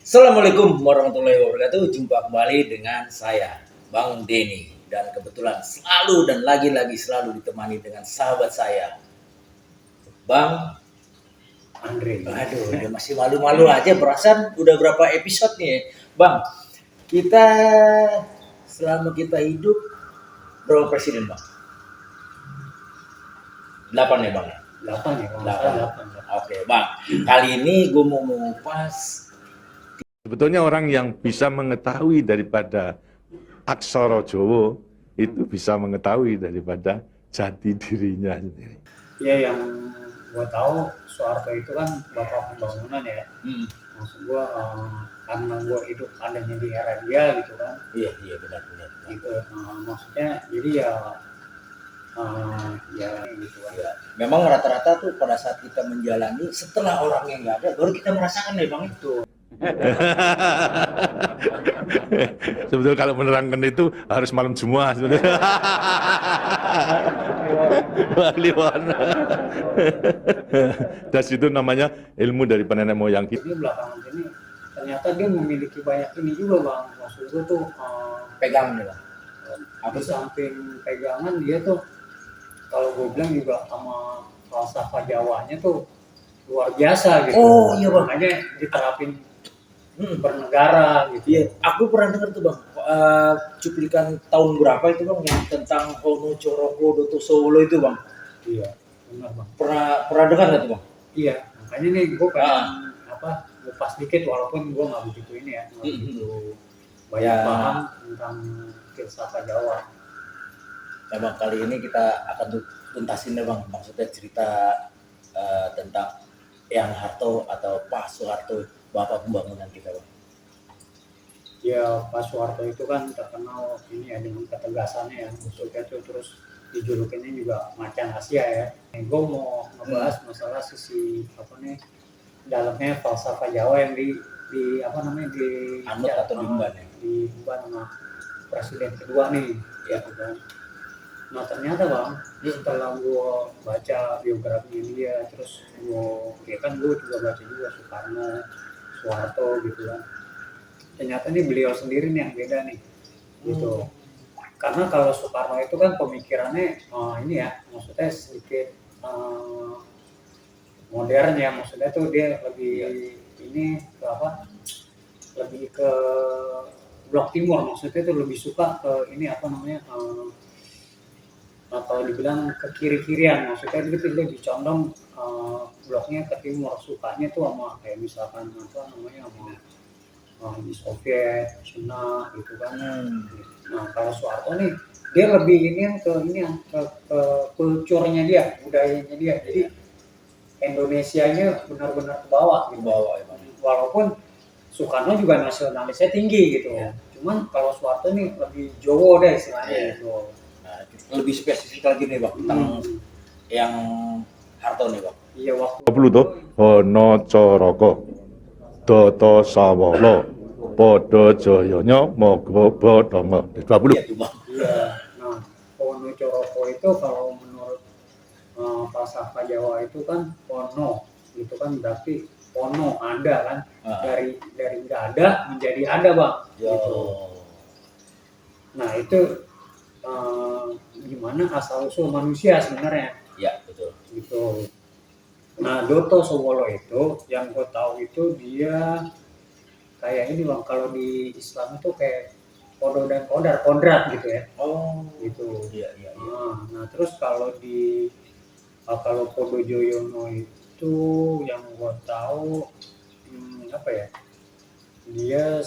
Assalamualaikum warahmatullahi wabarakatuh. Jumpa kembali dengan saya, Bang Denny. Dan kebetulan selalu dan lagi-lagi selalu ditemani dengan sahabat saya, Bang Andre. Aduh, dia masih malu-malu aja. Perasaan udah berapa episode nih, Bang? Kita selama kita hidup berapa presiden, Bang? 8 ya, Bang? 8 ya, kalau nggak 8. salah 8. Oke, Bang. Kali ini gue mau mengupas. Sebetulnya orang yang bisa mengetahui daripada aksara Jawa itu bisa mengetahui daripada jati dirinya sendiri. Ya, yang gua tahu Soeharto itu kan bapak pembangunan ya. Maksud gua karena gua hidup adanya di era dia gitu kan. Iya benar. Gitu. Maksudnya jadi ya gitu kan. Ya, memang rata-rata tuh pada saat kita menjalani setelah orangnya nggak ada baru kita merasakan deh, Bang, itu. Sebetulnya kalau menerangkan itu harus malam Jumat sebetulnya. Waliwon. Dan itu namanya ilmu dari nenek moyang kita. Jadi belakangan ini ternyata dia memiliki banyak ini juga, Bang. Maksud gua tuh Pegang nih, Bang. di samping pegangan dia tuh kalau gue bilang juga sama falsafah Jawanya tuh luar biasa gitu. Oh iya, Bang. Makanya diterapin bernegara gitu. Iya, aku pernah dengar tuh, Bang, cuplikan tahun berapa itu, Bang, yang tentang Ono Coroko Doto Solo itu, Bang. Iya, benar, Bang. Pernah dengar nggak tuh, Bang? Iya, makanya nih gue pengen ngupas dikit walaupun gue nggak begitu ini ya, nggak begitu banyak paham tentang filsafat Jawa. Nah, Bang, kali ini kita akan tuntasin deh, Bang, maksudnya cerita tentang Eyang Harto atau Pak Soeharto, bapak pembangunan kita, Bang. Ya, Pak Soeharto itu kan terkenal ini ya dengan ketegasannya ya, maksudnya tuh terus dijulukinnya juga macan Asia ya. Gue mau ngebahas masalah sisi dalamnya falsafah Jawa yang di Anut atau diemban ya? diemban sama presiden kedua nih, ya kan. Nah ternyata, Bang, setelah gue baca biografi dia, terus gue juga baca juga Soeharto gitu kan. Ternyata nih beliau sendiri nih yang beda nih, gitu. Karena kalau Soekarno itu kan pemikirannya ini ya, maksudnya sedikit modern ya, maksudnya tuh dia lebih ini ke lebih ke blok timur, maksudnya tuh lebih suka ke ini atau dibilang ke kiri-kirian, maksudnya dia lebih condong bloknya ke timur, sukanya tuh sama kayak misalkan sama Uni Soviet, Cina gitu kan. Nah kalau Soeharto nih dia lebih ke kulturnya dia, budayanya dia, jadi Indonesianya benar-benar ke bawah gitu. Walaupun Soekarno juga nasionalisnya tinggi gitu. Ya. Cuman kalau Soeharto nih lebih Jawa deh istilahnya gitu. Nah, lebih spesifik lagi nih, Bang, tentang yang Harto nih, Bang. Iya, waktu 20 tuh Ono Coroko Doto Sawolo Podo Joyonya Mogo Bodongo 20. Iya tuh, Bang. Iya. Nah, Ono Coroko itu kalau menurut falsafah Jawa itu kan Ono itu kan berarti Ono ada kan, dari nggak ada menjadi ada, Bang. Gitu. Nah itu gimana asal usul manusia sebenarnya. Iya betul. Gitu. Nah Doto Sowolo itu yang gue tahu itu dia kayak ini, Bang, kalau di Islam itu kayak Podo dan Kodrat gitu ya. Oh gitu. Iya. Nah terus kalau Podo Joyono itu yang gue tahu dia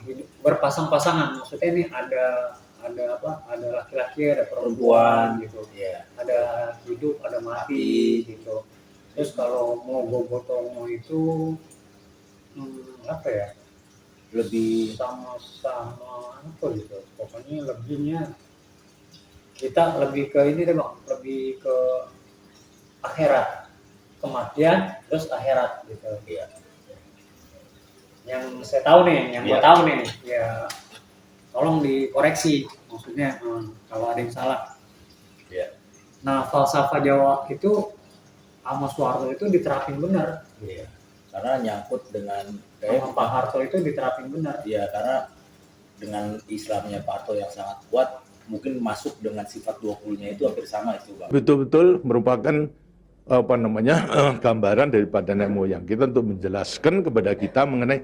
hidup berpasang-pasangan, maksudnya ini ada laki-laki, ada perempuan gitu. Yeah. Ada hidup, ada mati gitu. Terus kalau mau Bobotomo itu lebih sama gitu. Pokoknya lebihnya kita lebih ke ini deh, Bang, lebih ke akhirat, kematian terus akhirat gitu. Iya. Yang saya tahu nih, gue tahu nih, ya tolong dikoreksi, maksudnya kalau ada yang salah. Yeah. Nah falsafah Jawa itu sama Soeharto itu diterapin benar. Yeah. karena nyangkut dengan Sama Pak Harto itu diterapin benar. ya, karena dengan Islamnya Pak Harto yang sangat kuat, mungkin masuk dengan sifat 20-nya itu hampir sama itu Bang. Betul-betul merupakan apa namanya gambaran daripada nenek moyang kita untuk menjelaskan kepada kita mengenai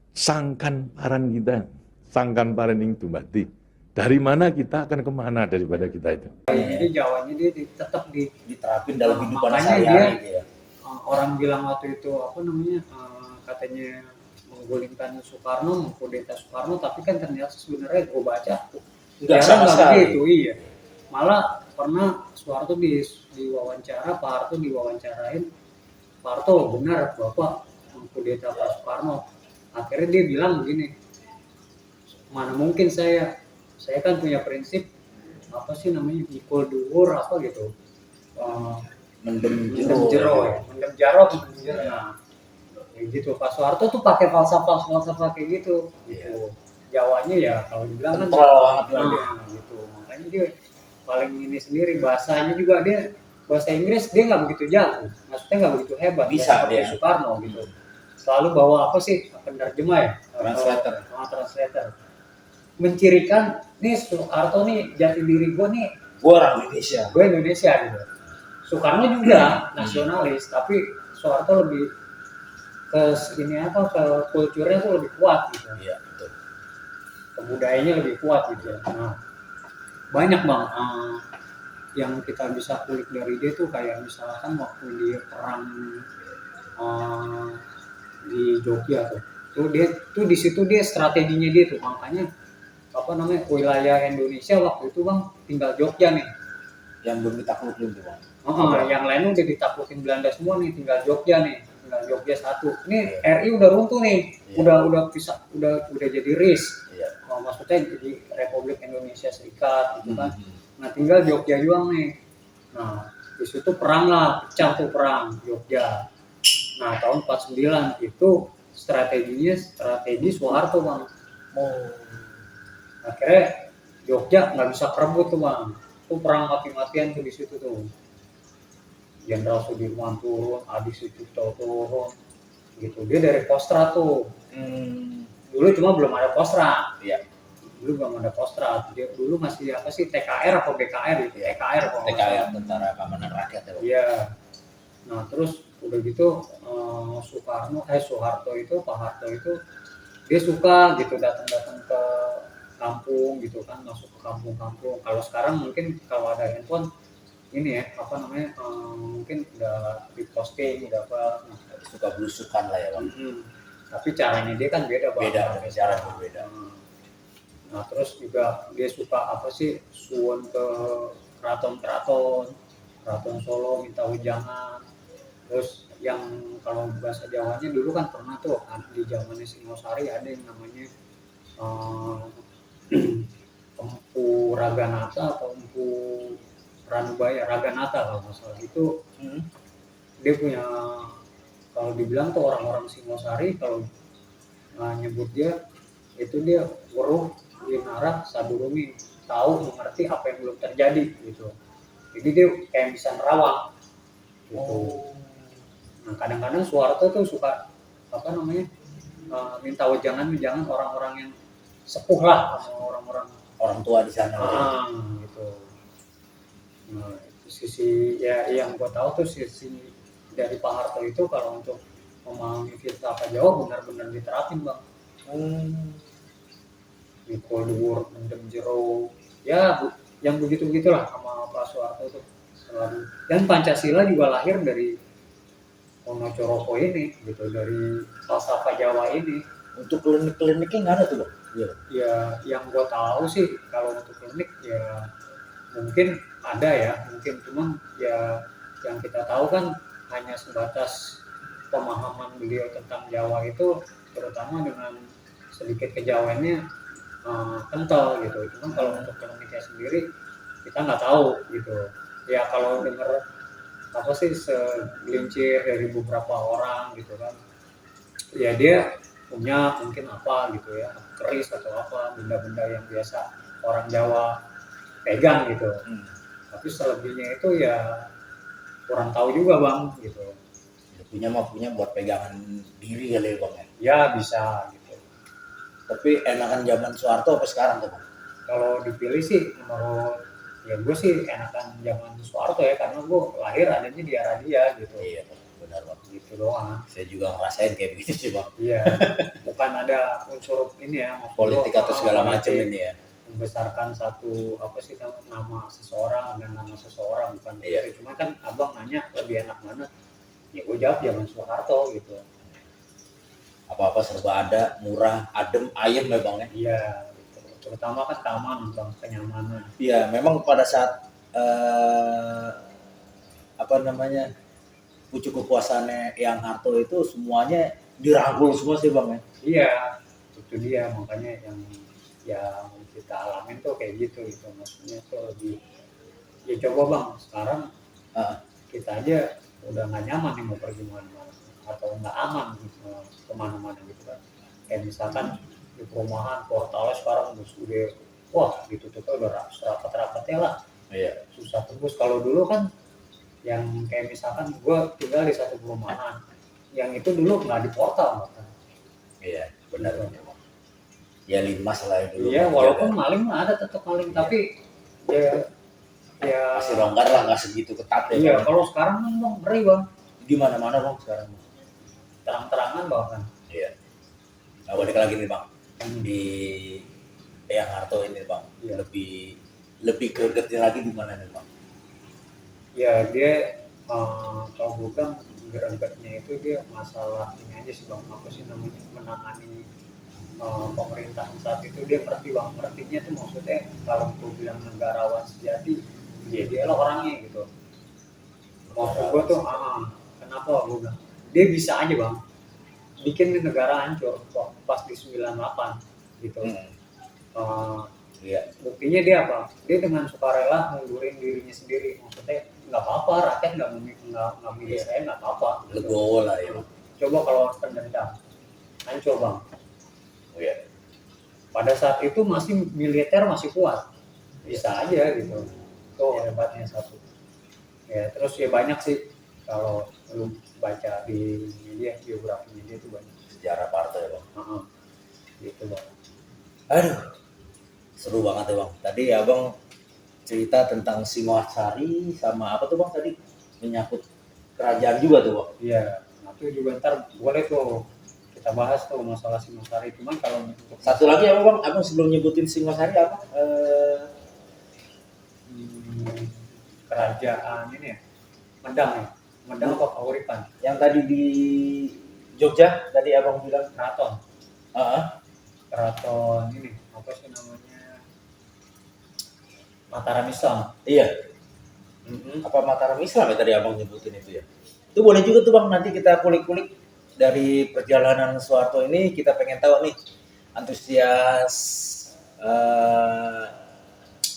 sangkan paran kita, sangkan paran ing dumati. Dari mana kita akan kemana daripada kita itu. Jadi Jawanya dia tetap Diterapin dalam kehidupan makanya sehari-hari gitu ya. orang bilang waktu itu apa namanya katanya menggulingkan Soekarno, mengkudeta Soekarno, tapi kan ternyata sebenarnya gue baca Enggak sama sekali. begitu, iya. Malah pernah Soeharto diwawancara, Pak Harto diwawancarain, Pak Harto benar Bapak mengkudeta Pak Soekarno. Akhirnya dia bilang begini, mana mungkin saya kan punya prinsip apa sih namanya equal duhur apa gitu, Mendem jero ya, mendem jaro. Nah, kayak gitu. Pak Soeharto tuh pakai falsafah kayak gitu. Gitu. Jawanya ya kalau dibilang kan Kental banget lah dia. gitu. Makanya dia paling ini sendiri, bahasanya juga dia bahasa Inggris dia nggak begitu jago, maksudnya nggak begitu hebat. Bisa seperti dia. Soekarno gitu. Selalu bawa apa sih penerjemah ya? Translator. Translator. Mencirikan nih Soeharto nih jati diri gue nih, Gue orang Indonesia. gue Indonesia gitu. Soekarno juga nasionalis, tapi Soeharto lebih ke ini apa, ke kulturnya tuh lebih kuat gitu. Iya, betul. Kebudayaannya lebih kuat gitu. Nah, banyak Bang yang kita bisa kulik dari dia tuh, kayak misalkan waktu dia perang di Jogja tuh dia tuh di situ dia strateginya dia tuh, makanya apa namanya wilayah Indonesia waktu itu Bang tinggal Jogja nih. Yang belum ditaklukin tuh Bang. Yang lain udah ditaklukin Belanda semua nih, tinggal Jogja nih, tinggal Jogja satu. Ini RI udah runtuh nih, udah pisah, udah jadi RIS. Maksudnya jadi Republik Indonesia Serikat gitu kan. Nah tinggal Jogja doang nih. Nah di situ perang lah, pecah tuh perang Jogja. Nah tahun 49 itu strategi Soeharto Bang. Akhirnya Jogja nggak bisa kerebut tuh Bang. Itu perang mati-matian tuh di situ tuh. Jenderal Sudirman turun, Adi Sucipto turun, gitu. Dia dari Kostrad tuh. Dulu cuma belum ada Kostrad. Iya. Dulu belum ada Kostrad. Dia dulu masih apa sih TKR atau BKR gitu? TKR kok. TKR, Tentara Keamanan Rakyat ya Bang. Iya. Nah terus udah gitu Soeharto itu, Pak Harto itu dia suka gitu datang ke kampung gitu kan, masuk ke kampung-kampung. Kalau sekarang mungkin kalau ada handphone ini ya apa namanya mungkin udah diposting udah apa, Suka belusukan lah ya Bang. tapi caranya dia kan beda Bang. Beda, cara berbeda. Nah terus juga dia suka apa sih suwun ke keraton Solo minta wejangan. Terus yang kalau bahasa Jawanya dulu kan pernah tuh di zamannya Singosari ada yang namanya Empu Raganata atau Empu Ranubaya, Raganata kalau nggak salah itu. Dia punya, kalau dibilang tuh orang-orang Singosari kalau nyebut dia itu dia weruh winara sadurungi, tahu mengerti apa yang belum terjadi gitu. Jadi dia kayak bisa nerawang gitu. Nah kadang-kadang Soeharto tuh suka apa namanya minta wejangan orang-orang yang sepuh lah, sama orang tua di sana. Gitu. Nah, sisi ya yang gue tahu tuh sisi dari Pak Harto itu kalau untuk memahami filsafat Jawa benar-benar diterapin Bang. Equal duhur, mendem jero, ya yang begitu-begitulah sama Pak Soeharto itu selalu. Dan Pancasila juga lahir dari Wonocoroko ini gitu, dari falsafah Jawa ini. Untuk klinik-kliniknya nggak ada tuh Bang? Ya yang gue tahu sih kalau untuk klinik ya mungkin ada ya, mungkin cuman ya yang kita tahu kan hanya sebatas pemahaman beliau tentang Jawa itu, terutama dengan sedikit kejawaannya kental gitu. Cuman kalau untuk kliniknya sendiri kita nggak tahu gitu. Ya kalau dengar apa sih segelintir dari beberapa orang gitu kan, ya dia punya mungkin apa gitu ya, keris atau apa benda-benda yang biasa orang Jawa pegang gitu. Tapi selebihnya itu ya kurang tahu juga Bang gitu. punya buat pegangan diri kali ya bang ya. Ya bisa gitu. Tapi enakan zaman Soeharto apa sekarang tuh bang? Kalau dipilih sih menurut ya gue sih enakan zaman Soeharto ya, karena gue lahir adanya di era dia gitu. Iya Bang, benar bang. Gitu doang. Saya juga ngerasain kayak begitu sih bang. Iya. Bukan ada unsur ini ya, maksud Politik gua, atau segala macam politik, ini ya. membesarkan satu apa sih nama seseorang dan nama seseorang, bukan Iya. gitu. Cuma kan abang nanya lebih enak mana, ya gue jawab zaman Soeharto gitu. Apa-apa serba ada, murah, adem, ayem ya bang ya. Iya gitu. Terutama kan keamanan bang, kenyamanan. Iya, memang pada saat apa namanya pucuk kekuasaannya yang Harto itu semuanya dirangkul semua sih bang ya. Iya, itu dia makanya yang kita alamin tuh kayak gitu gitu. Maksudnya tuh lebih, ya coba bang sekarang Ah, kita aja udah nggak nyaman nih mau pergi mana-mana atau nggak aman gitu kemana-mana gitu kan. Kayak misalkan di perumahan portalnya sekarang udah wah ditutupnya udah rapat-rapatnya lah, iya, susah tembus. Kalau dulu kan yang kayak misalkan gue tinggal di satu perumahan yang itu dulu nggak di portal bahkan. iya, benar benar bang. Ya limas lah ya dulu. Iya, Bang. walaupun Ya, maling mah ada tetap maling, Iya. tapi ya masih longgar lah, nggak segitu ketat ya. iya. Bang. Kalau sekarang kan bang ngeri bang, Di mana-mana bang sekarang. Bang. terang-terangan bahkan. Iya. Nah balik lagi nih bang, Hmm. di yang Harto ini bang, Iya. lebih gregetnya lagi di mana nih bang? Ya dia kalau gue bilang gerak-geraknya itu dia masalah ini aja sih bang, apa sih namanya, menangani pemerintahan saat itu. Dia ngerti bang, ngertinya tuh maksudnya kalau gue bilang negarawan sejati, dia lah orangnya gitu. Maksud gue tuh kenapa gue bilang dia bisa aja bang bikin negara hancur pas di 98 gitu. Iya. Buktinya dia apa? Dia dengan sukarela mundurin dirinya sendiri. Maksudnya nggak apa-apa, rakyat nggak milih Iya. saya, nggak apa-apa. Legowo lah ya bang. Coba kalau pendendam, hancur bang. Oh, iya. Pada saat itu masih militer masih kuat, bisa aja gitu. Tuh hebatnya satu. Ya terus ya banyak sih kalau lu baca di media, biografinya dia tuh banyak. Sejarah partai ya bang. Gitu bang. Aduh, seru banget ya bang. Tadi abang cerita tentang Singosari sama apa tuh bang tadi, menyangkut kerajaan juga tuh bang. Iya, nah itu juga ntar boleh tuh kita bahas tuh masalah Singosari. Cuman kalau untuk Satu lagi apa bang, abang sebelum nyebutin Singosari apa? kerajaan ini ya, Medang ya, Medang apa Kahuripan, Yang tadi di Jogja tadi abang bilang. keraton, keraton ini apa sih namanya, Mataram Islam. Iya. Apa Mataram Islam ya tadi abang nyebutin itu ya? Itu boleh juga tuh bang, nanti kita kulik-kulik dari perjalanan Soeharto ini. Kita pengen tahu nih antusias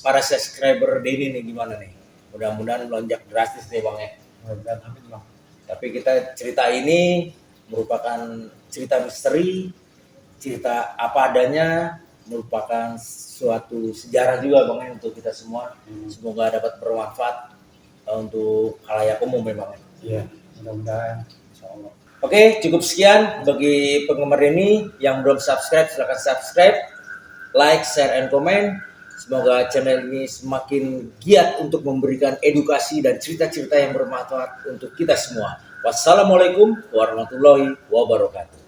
para subscriber Denny nih gimana nih. Mudah-mudahan melonjak drastis nih bang ya. Dan amin bang. Tapi kita cerita ini merupakan cerita misteri, cerita apa adanya, merupakan suatu sejarah juga bang ya untuk kita semua. Semoga dapat bermanfaat untuk khalayak umum memang. Iya, mudah-mudahan insya Allah. Oke, cukup sekian bagi penggemar ini. Yang belum subscribe silahkan subscribe, like, share, and comment. Semoga channel ini semakin giat untuk memberikan edukasi dan cerita-cerita yang bermanfaat untuk kita semua. Wassalamualaikum warahmatullahi wabarakatuh.